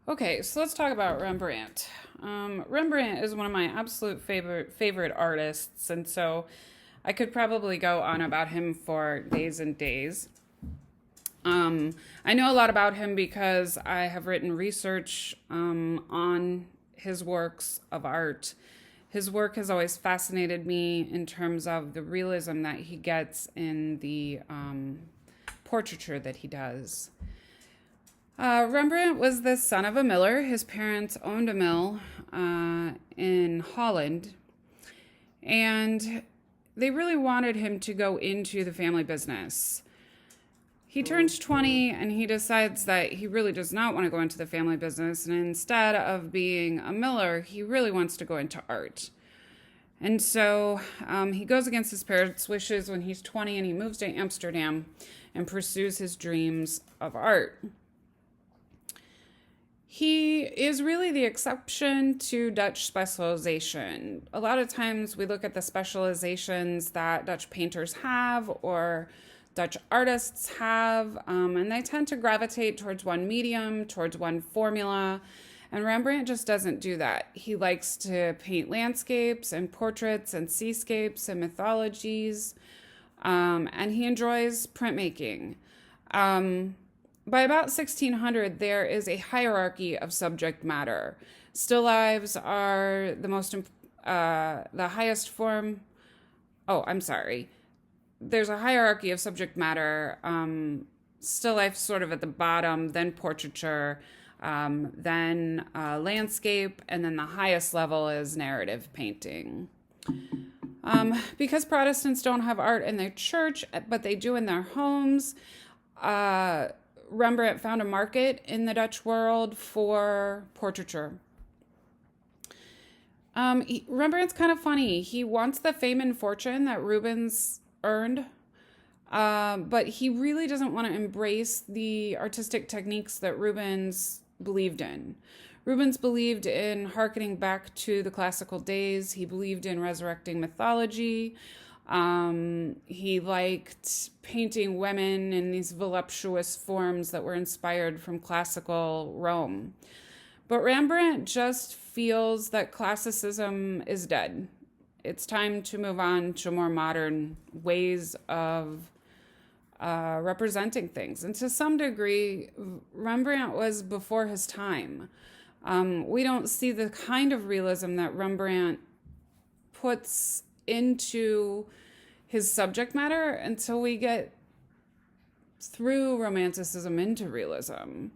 Okay, so let's talk about Rembrandt. Rembrandt is one of my absolute favorite artists, and so I could probably go on about him for days and days. I know a lot about him because I have written research on his works of art. His work has always fascinated me in terms of the realism that he gets in the portraiture that he does. Rembrandt was the son of a miller. His parents owned a mill in Holland, and they really wanted him to go into the family business. He turns 20 and he decides that he really does not want to go into the family business, and instead of being a miller, he really wants to go into art. And so he goes against his parents' wishes when he's 20 and he moves to Amsterdam and pursues his dreams of art. He is really the exception to Dutch specialization. A lot of times we look at the specializations that Dutch painters have or Dutch artists have, and they tend to gravitate towards one medium, towards one formula. And Rembrandt just doesn't do that. He likes to paint landscapes and portraits and seascapes and mythologies, and he enjoys printmaking. By about 1600, there is a hierarchy of subject matter. Still lifes are the highest form. Oh, I'm sorry. There's a hierarchy of subject matter. Still life sort of at the bottom, then portraiture, then landscape, and then the highest level is narrative painting. Because Protestants don't have art in their church, but they do in their homes, Rembrandt found a market in the Dutch world for portraiture. Rembrandt's kind of funny. He wants the fame and fortune that Rubens earned, but he really doesn't want to embrace the artistic techniques that Rubens believed in. Rubens believed in hearkening back to the classical days. He believed in resurrecting mythology. He liked painting women in these voluptuous forms that were inspired from classical Rome. But Rembrandt just feels that classicism is dead. It's time to move on to more modern ways of representing things. And to some degree, Rembrandt was before his time. We don't see the kind of realism that Rembrandt puts into his subject matter until we get through Romanticism into realism.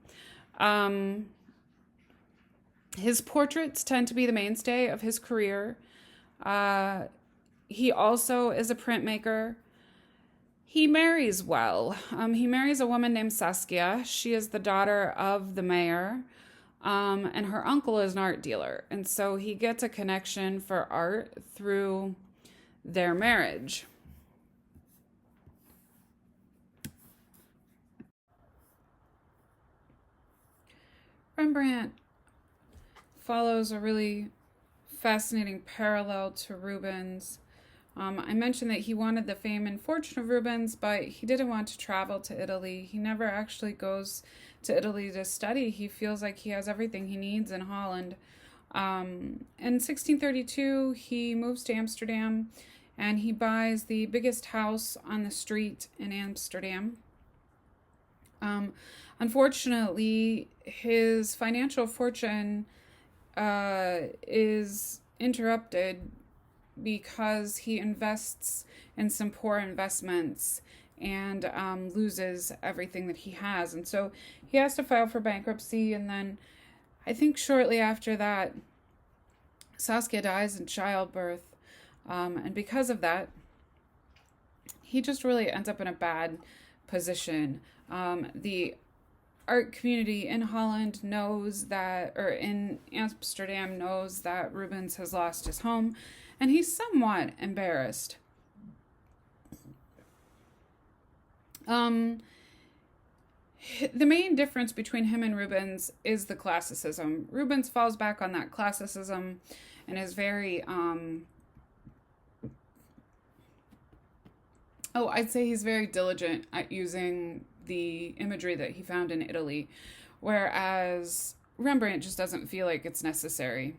His portraits tend to be the mainstay of his career. He also is a printmaker. He marries well. He marries a woman named Saskia. She is the daughter of the mayor, and her uncle is an art dealer. And so he gets a connection for art through their marriage. Rembrandt follows a really fascinating parallel to Rubens. I mentioned that he wanted the fame and fortune of Rubens, but he didn't want to travel to Italy. He never actually goes to Italy to study. He feels like he has everything he needs in Holland. In 1632, he moves to Amsterdam and he buys the biggest house on the street in Amsterdam. Unfortunately, his financial fortune is interrupted because he invests in some poor investments and loses everything that he has. And so he has to file for bankruptcy. And then I think shortly after that, Saskia dies in childbirth. And because of that, he just really ends up in a bad position. The art community in Holland knows that, or in Amsterdam knows that Rubens has lost his home, and he's somewhat embarrassed. The main difference between him and Rubens is the classicism. Rubens falls back on that classicism and is very, I'd say he's very diligent at using the imagery that he found in Italy. Whereas Rembrandt just doesn't feel like it's necessary.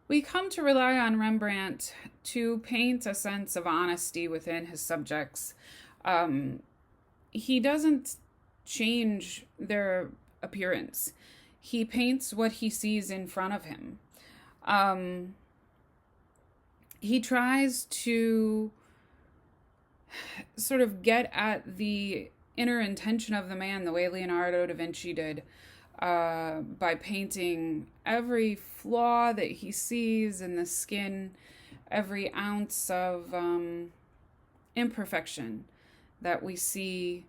We come to rely on Rembrandt to paint a sense of honesty within his subjects. Um, he doesn't change their appearance. He paints what he sees in front of him. Um, he tries to sort of get at the inner intention of the man the way Leonardo da Vinci did, by painting every flaw that he sees in the skin, every ounce of imperfection that we see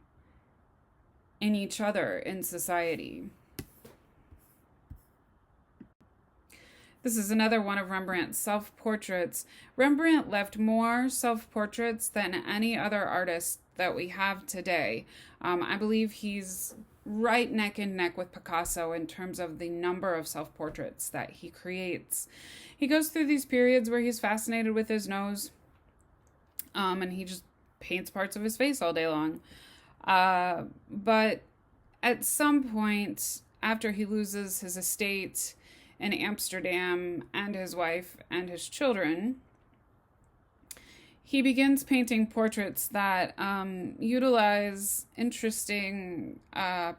in each other in society. This is another one of Rembrandt's self-portraits. Rembrandt left more self-portraits than any other artist that we have today. I believe he's right neck and neck with Picasso in terms of the number of self-portraits that he creates. He goes through these periods where he's fascinated with his nose, and he just paints parts of his face all day long. But at some point, after he loses his estate in Amsterdam and his wife and his children, he begins painting portraits that utilize interesting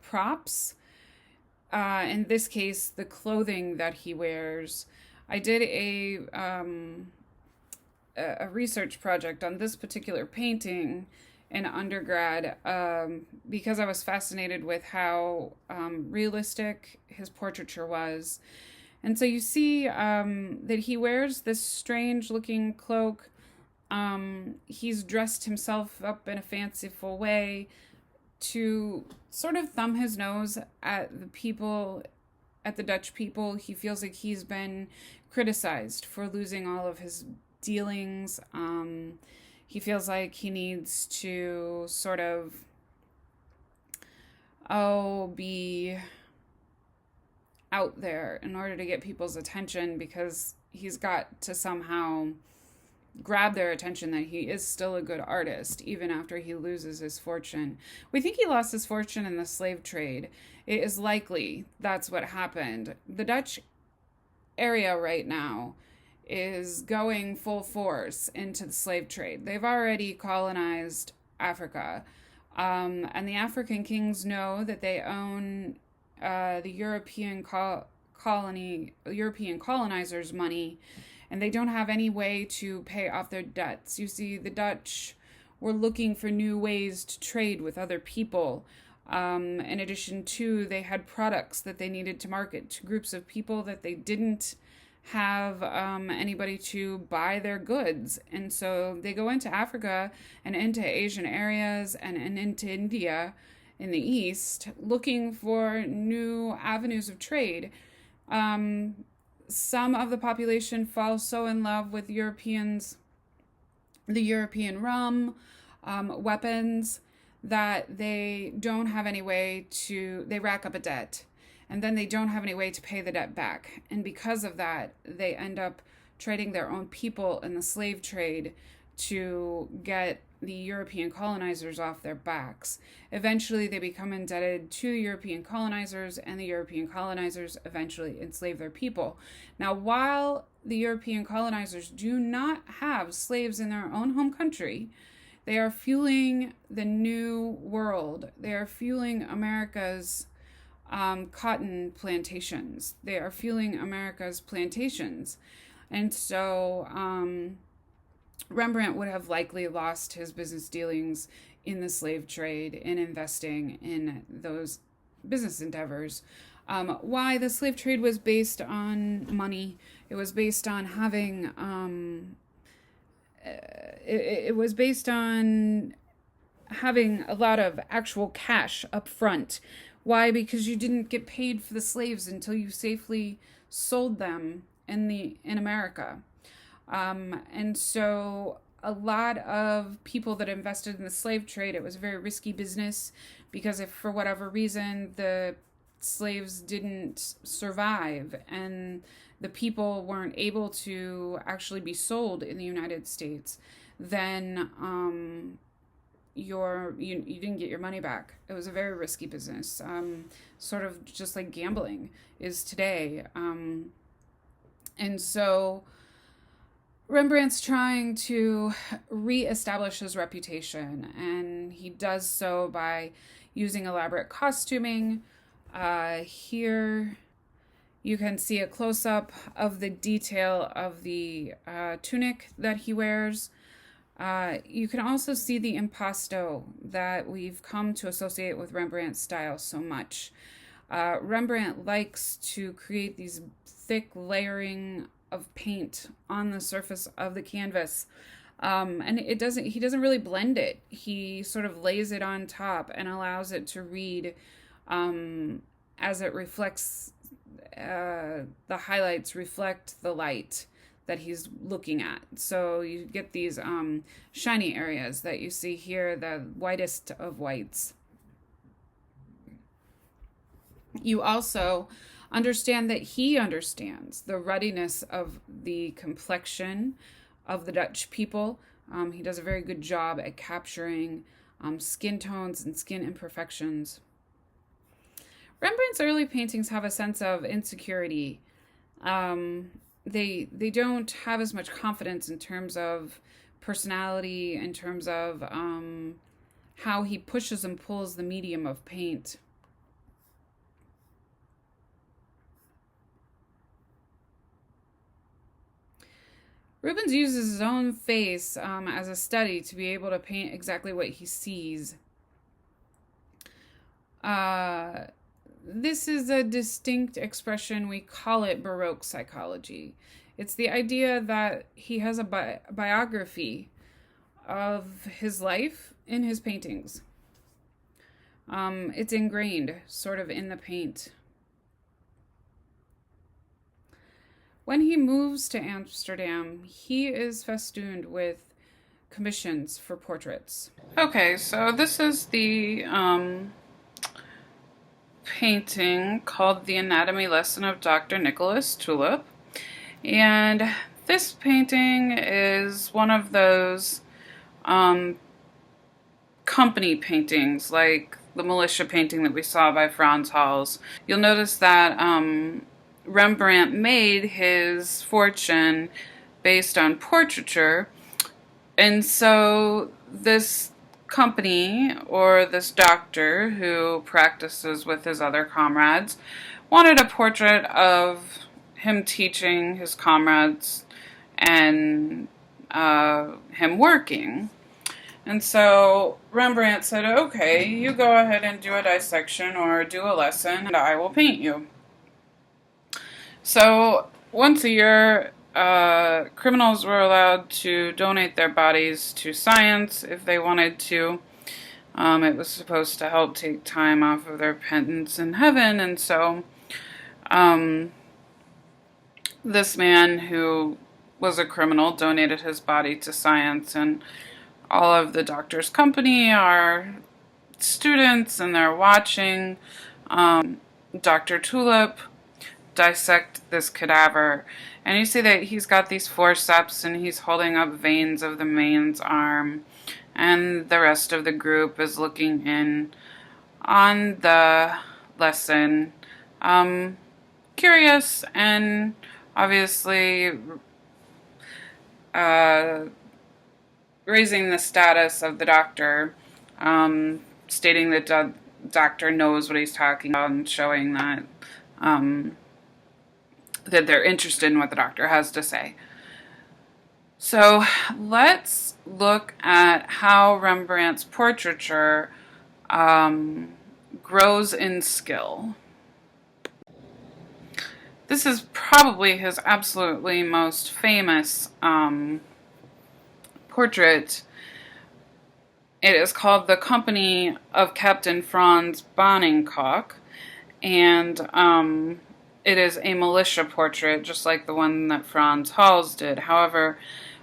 props. In this case, the clothing that he wears. I did a research project on this particular painting in undergrad, because I was fascinated with how realistic his portraiture was. And so you see that he wears this strange looking cloak. He's dressed himself up in a fanciful way to sort of thumb his nose at the people, at the Dutch people. He feels like he's been criticized for losing all of his dealings. He feels like he needs to sort of, be out there in order to get people's attention, because he's got to somehow grab their attention that he is still a good artist even after he loses his fortune. We think he lost his fortune in the slave trade. It is likely that's what happened. The Dutch area right now is going full force into the slave trade. They've already colonized Africa, and the African kings know that they own the European colonizers' money, and they don't have any way to pay off their debts. You see, the Dutch were looking for new ways to trade with other people. In addition to, they had products that they needed to market to groups of people that they didn't have anybody to buy their goods. And so they go into Africa and into Asian areas and into India in the East, looking for new avenues of trade. Some of the population fall so in love with the European rum, weapons, that they don't have any way they rack up a debt, and then they don't have any way to pay the debt back. And because of that, they end up trading their own people in the slave trade to get the European colonizers off their backs. Eventually, they become indebted to European colonizers, and the European colonizers eventually enslave their people. Now, while the European colonizers do not have slaves in their own home country, they are fueling the new world. They are fueling America's cotton plantations. They are fueling America's plantations. And so Rembrandt would have likely lost his business dealings in the slave trade in investing in those business endeavors. Why? The slave trade was based on money. It was based on having it was based on having a lot of actual cash up front. Why? Because you didn't get paid for the slaves until you safely sold them in America. And so a lot of people that invested in the slave trade, it was a very risky business, because if for whatever reason the slaves didn't survive and the people weren't able to actually be sold in the United States, then you didn't get your money back. It was a very risky business, sort of just like gambling is today. And so Rembrandt's trying to reestablish his reputation, and he does so by using elaborate costuming. Here you can see a close-up of the detail of the tunic that he wears. You can also see the impasto that we've come to associate with Rembrandt's style so much. Rembrandt likes to create these thick layering of paint on the surface of the canvas. And he doesn't really blend it. He sort of lays it on top and allows it to read as it reflects, the highlights reflect the light that he's looking at. So you get these shiny areas that you see here, the whitest of whites. You also understand that he understands the ruddiness of the complexion of the Dutch people. He does a very good job at capturing skin tones and skin imperfections. Rembrandt's early paintings have a sense of insecurity. They don't have as much confidence in terms of personality, in terms of how he pushes and pulls the medium of paint. Rubens uses his own face as a study to be able to paint exactly what he sees. This is a distinct expression. We call it Baroque psychology. It's the idea that he has a biography of his life in his paintings. It's ingrained sort of in the paint. When he moves to Amsterdam, he is festooned with commissions for portraits. Okay, so this is the painting called The Anatomy Lesson of Dr. Nicholas Tulip. And this painting is one of those company paintings, like the militia painting that we saw by Frans Hals. You'll notice that Rembrandt made his fortune based on portraiture, and so this company, or this doctor who practices with his other comrades, wanted a portrait of him teaching his comrades and him working. And so Rembrandt said, okay, you go ahead and do a dissection or do a lesson, and I will paint you. So once a year, criminals were allowed to donate their bodies to science if they wanted to. It was supposed to help take time off of their penance in heaven, and so this man who was a criminal donated his body to science, and all of the doctor's company are students, and they're watching Dr. Tulip dissect this cadaver, and you see that he's got these forceps and he's holding up veins of the man's arm, and the rest of the group is looking in on the lesson, curious and obviously raising the status of the doctor, stating that the doctor knows what he's talking about and showing that that they're interested in what the doctor has to say. So let's look at how Rembrandt's portraiture grows in skill. This is probably his absolutely most famous portrait. It is called The Company of Captain Frans Bonningkock, and it is a militia portrait, just like the one that Frans Hals did. However,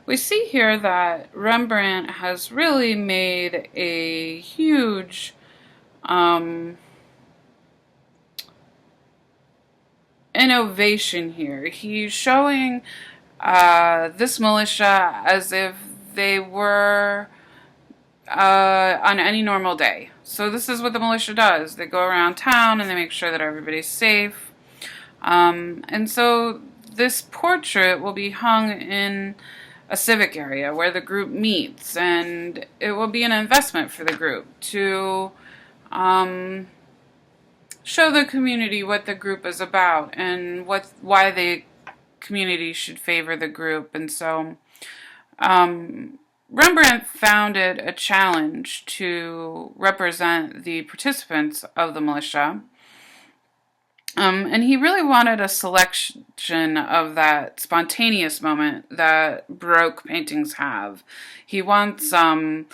we see here that Rembrandt has really made a huge innovation here. He's showing this militia as if they were on any normal day. So this is what the militia does. They go around town and they make sure that everybody's safe. And so this portrait will be hung in a civic area where the group meets, and it will be an investment for the group to show the community what the group is about and why the community should favor the group. And so Rembrandt found it a challenge to represent the participants of the militia. And he really wanted a selection of that spontaneous moment that Baroque paintings have. He wants to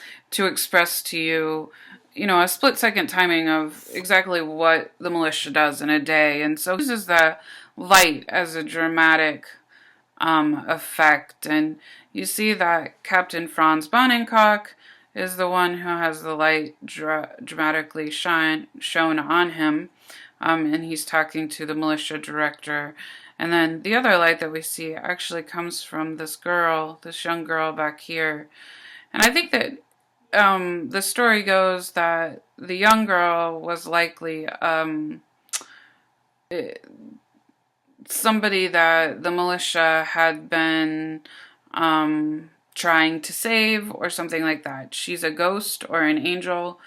express to you, a split-second timing of exactly what the militia does in a day. And so he uses the light as a dramatic effect. And you see that Captain Franz Bonenkoch is the one who has the light dramatically shown on him. And he's talking to the militia director. And then the other light that we see actually comes from this young girl back here. And I think that the story goes that the young girl was likely somebody that the militia had been trying to save or something like that. She's a ghost or an angel.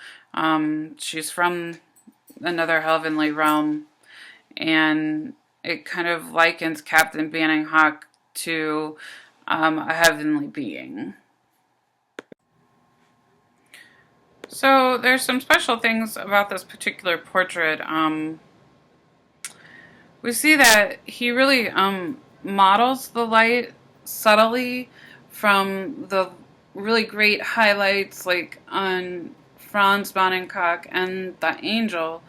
She's from another heavenly realm, and it kind of likens Captain Bonenkoch to a heavenly being. So there's some special things about this particular portrait. We see that he really models the light subtly from the really great highlights like on Franz Bonenkoch and the angel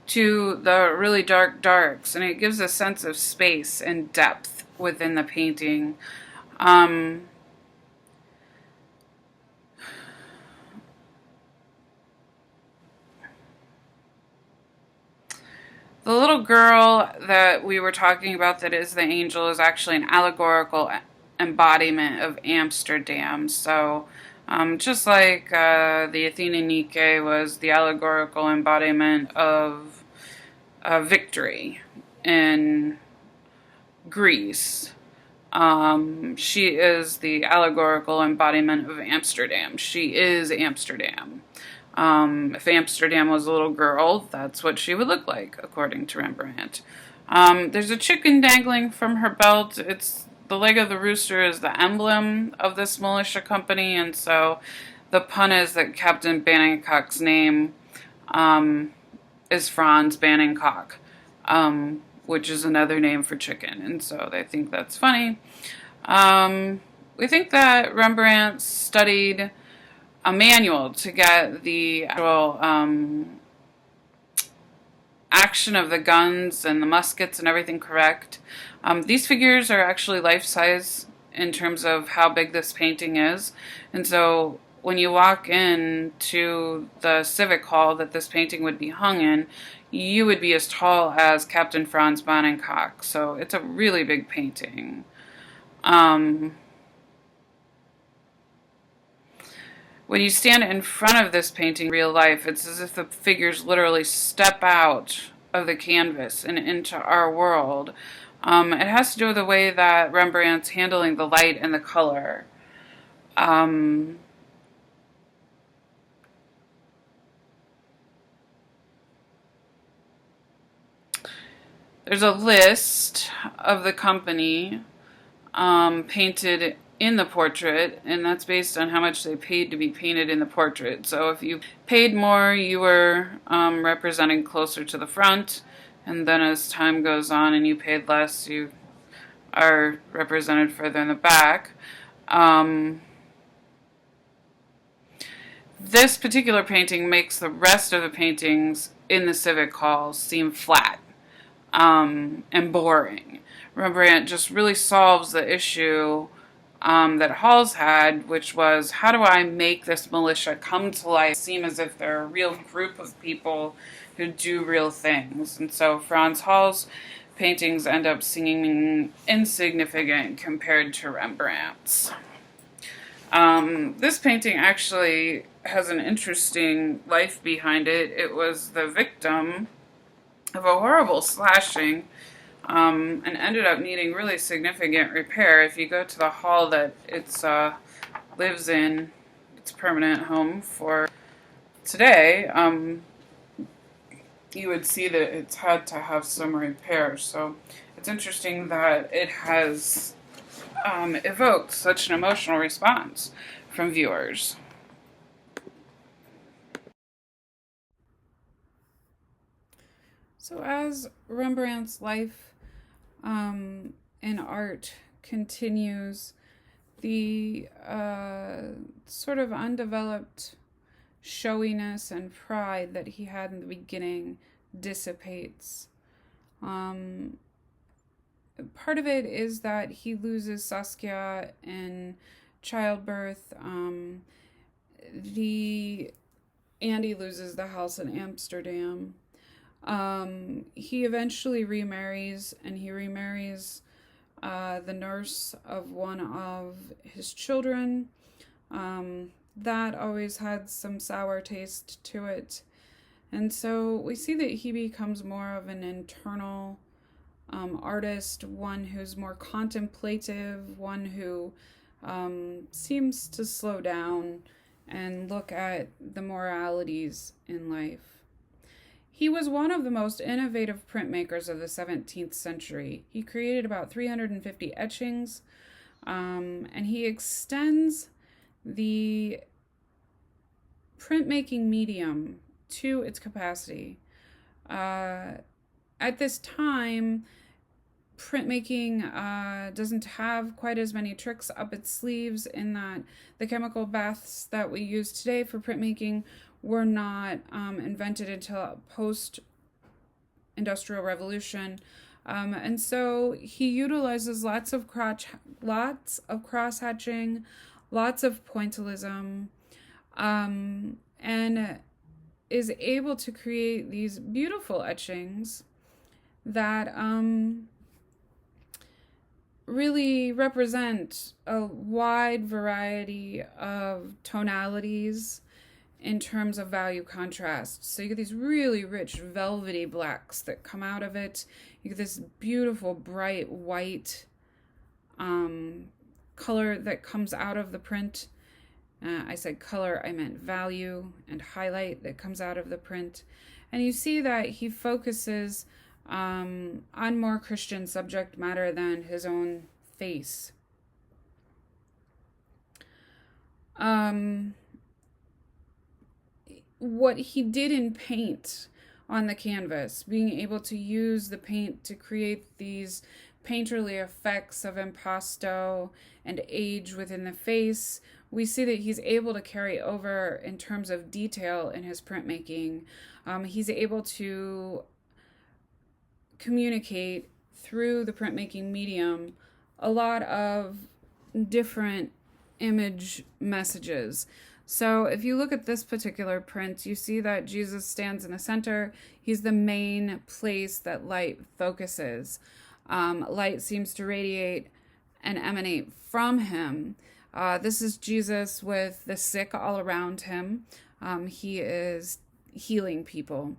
to the really dark darks, and it gives a sense of space and depth within the painting. The little girl that we were talking about that is the angel is actually an allegorical embodiment of Amsterdam. So just like the Athena Nike was the allegorical embodiment of victory in Greece, she is the allegorical embodiment of Amsterdam. She is Amsterdam. If Amsterdam was a little girl, that's what she would look like, according to Rembrandt. There's a chicken dangling from her belt. The leg of the rooster is the emblem of this militia company, and so the pun is that Captain Bonenkoch's name is Franz Bonenkoch, which is another name for chicken, and so they think that's funny. We think that Rembrandt studied a manual to get the actual action of the guns and the muskets and everything correct. These figures are actually life-size in terms of how big this painting is. And so when you walk in to the civic hall that this painting would be hung in, you would be as tall as Captain Franz Bonenkoch. So it's a really big painting. When you stand in front of this painting in real life, it's as if the figures literally step out of the canvas and into our world. It has to do with the way that Rembrandt's handling the light and the color. There's a list of the company painted in the portrait, and that's based on how much they paid to be painted in the portrait. So if you paid more, you were representing closer to the front, and then as time goes on and you paid less, you are represented further in the back. This particular painting makes the rest of the paintings in the civic hall seem flat and boring. Rembrandt just really solves the issue that Halls had, which was, how do I make this militia come to life, seem as if they're a real group of people who do real things? And so Franz Hall's paintings end up seeming insignificant compared to Rembrandt's. This painting actually has an interesting life behind it. It was the victim of a horrible slashing, and ended up needing really significant repair. If you go to the hall that it's lives in, its permanent home for today, you would see that it's had to have some repair. So it's interesting that it has evoked such an emotional response from viewers. So as Rembrandt's life in art continues, the sort of undeveloped showiness and pride that he had in the beginning dissipates. Part of it is that he loses Saskia in childbirth. Andy loses the house in Amsterdam. He eventually remarries, and he remarries the nurse of one of his children. That always had some sour taste to it. And so we see that he becomes more of an internal artist, one who's more contemplative, one who seems to slow down and look at the moralities in life. He was one of the most innovative printmakers of the 17th century. He created about 350 etchings, and he extends the printmaking medium to its capacity. At this time, printmaking doesn't have quite as many tricks up its sleeves, in that the chemical baths that we use today for printmaking were not invented until post-industrial revolution. And so he utilizes lots of cross-hatching, lots of pointillism, and is able to create these beautiful etchings that really represent a wide variety of tonalities in terms of value contrast. So you get these really rich velvety blacks that come out of it. You get this beautiful bright white color that comes out of the print. I said color, I meant value, and highlight that comes out of the print. And you see that he focuses on more Christian subject matter than his own face. What he did in paint on the canvas, being able to use the paint to create these painterly effects of impasto and age within the face, we see that he's able to carry over in terms of detail in his printmaking. He's able to communicate through the printmaking medium a lot of different image messages. So if you look at this particular print, you see that Jesus stands in the center. He's the main place that light focuses. Light seems to radiate and emanate from him. This is Jesus with the sick all around him. He is healing people.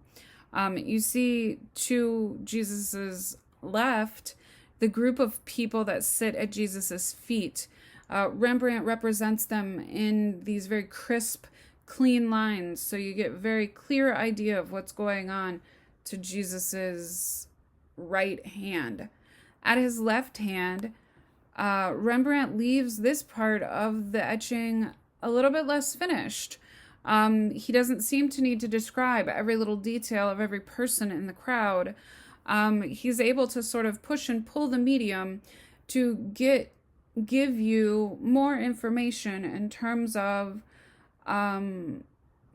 You see to Jesus's left the group of people that sit at Jesus's feet. Rembrandt represents them in these very crisp, clean lines, so you get a very clear idea of what's going on to Jesus's right hand. At his left hand, Rembrandt leaves this part of the etching a little bit less finished. He doesn't seem to need to describe every little detail of every person in the crowd. He's able to sort of push and pull the medium to give you more information in terms of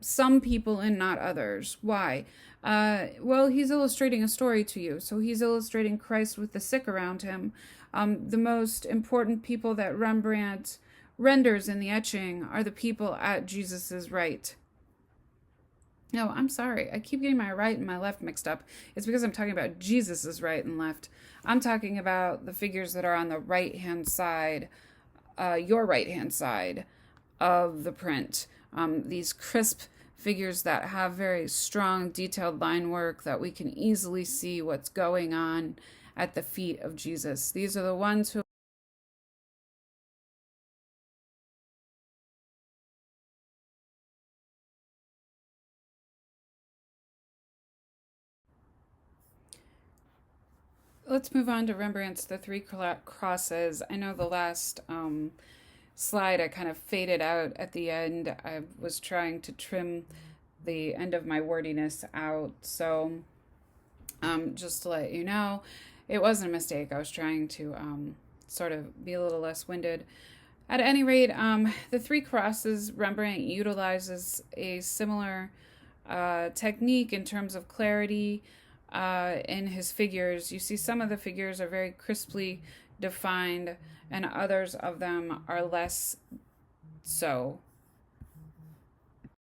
some people and not others. Why? Well, he's illustrating a story to you. So he's illustrating Christ with the sick around him. The most important people that Rembrandt renders in the etching are the people at Jesus's right. No, I'm sorry. I keep getting my right and my left mixed up. It's because I'm talking about Jesus's right and left. I'm talking about the figures that are on the right-hand side, your right-hand side of the print. these crisp figures that have very strong detailed line work that we can easily see what's going on at the feet of Jesus. These are the ones who Let's move on to Rembrandt's The Three Crosses. I know the last slide I kind of faded out at the end. I was trying to trim the end of my wordiness out. So just to let you know, it wasn't a mistake. I was trying to sort of be a little less winded. At any rate, the Three Crosses, Rembrandt utilizes a similar technique in terms of clarity in his figures. You see, some of the figures are very crisply defined, and others of them are less so.